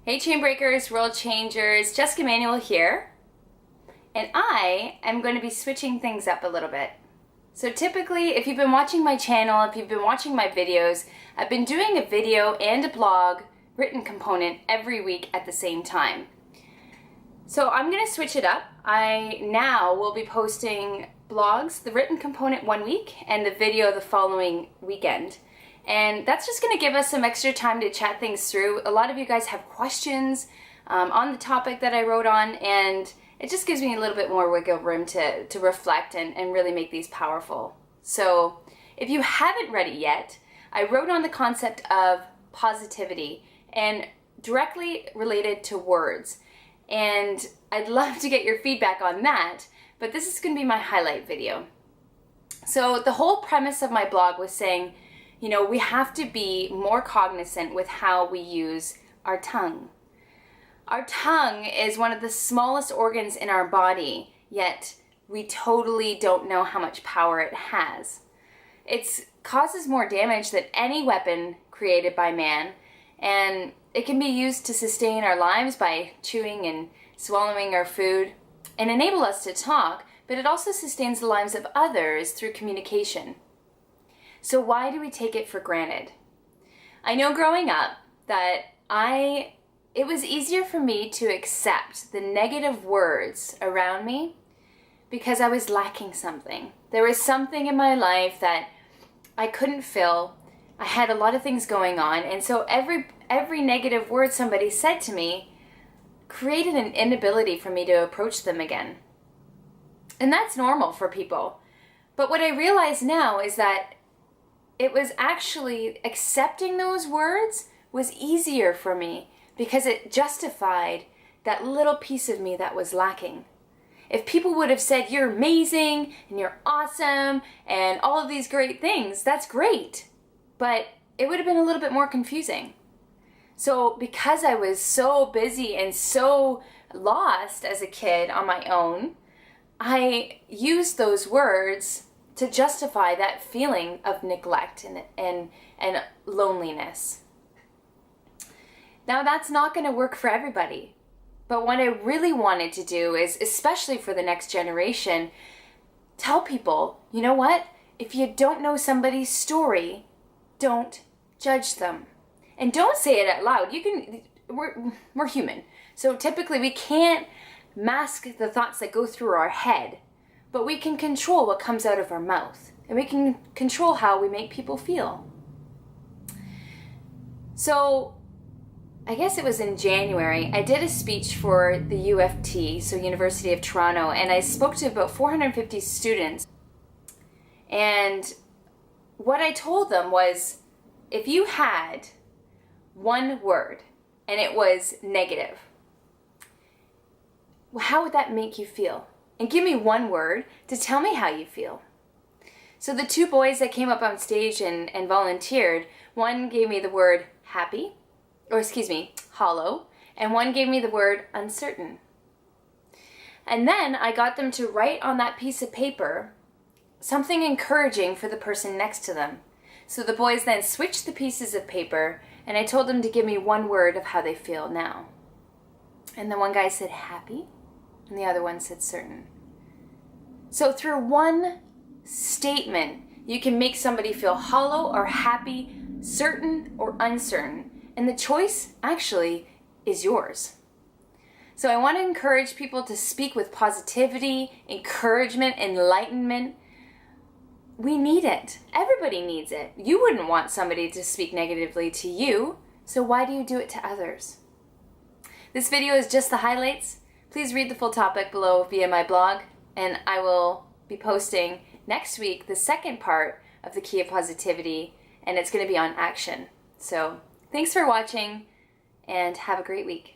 Hey chain breakers, world changers, Jessica Manuel here, and I am going to be switching things up a little bit. So typically, if you've been watching my channel, if you've been watching my videos, I've been doing a video and a blog written component every week at the same time. So I'm going to switch it up. I now will be posting blogs, the written component one week, and the video the following weekend. And that's just going to give us some extra time to chat things through. A lot of you guys have questions on the topic that I wrote on, and it just gives me a little bit more wiggle room to reflect and really make these powerful. So if you haven't read it yet, I wrote on the concept of positivity and directly related to words. And I'd love to get your feedback on that, but this is going to be my highlight video. So the whole premise of my blog was saying, you know, we have to be more cognizant with how we use our tongue. Our tongue is one of the smallest organs in our body, yet we totally don't know how much power it has. It causes more damage than any weapon created by man, and it can be used to sustain our lives by chewing and swallowing our food and enable us to talk, but it also sustains the lives of others through communication. So why do we take it for granted? I know growing up that it was easier for me to accept the negative words around me because I was lacking something. There was something in my life that I couldn't fill. I had a lot of things going on, and so every negative word somebody said to me created an inability for me to approach them again. And that's normal for people. But what I realize now is that it was actually accepting those words was easier for me because it justified that little piece of me that was lacking. If people would have said, you're amazing and you're awesome and all of these great things, that's great. But it would have been a little bit more confusing. So because I was so busy and so lost as a kid on my own, I used those words to justify that feeling of neglect and loneliness. Now that's not going to work for everybody, but what I really wanted to do is, especially for the next generation, tell people, you know what? If you don't know somebody's story, don't judge them. And don't say it out loud. We're human. So typically we can't mask the thoughts that go through our head. But we can control what comes out of our mouth, and we can control how we make people feel. So I guess it was in January, I did a speech for the UFT, so University of Toronto, and I spoke to about 450 students. And what I told them was, if you had one word and it was negative, how would that make you feel? And give me one word to tell me how you feel. So the two boys that came up on stage and volunteered, one gave me the word happy, hollow, and one gave me the word uncertain. And then I got them to write on that piece of paper something encouraging for the person next to them. So the boys then switched the pieces of paper, and I told them to give me one word of how they feel now. And the one guy said happy, and the other one said certain. So through one statement, you can make somebody feel hollow or happy, certain or uncertain. And the choice actually is yours. So I want to encourage people to speak with positivity, encouragement, enlightenment. We need it. Everybody needs it. You wouldn't want somebody to speak negatively to you, so why do you do it to others? This video is just the highlights. Please read the full topic below via my blog, and I will be posting next week the second part of the Key of Positivity, and it's going to be on action. So thanks for watching, and have a great week.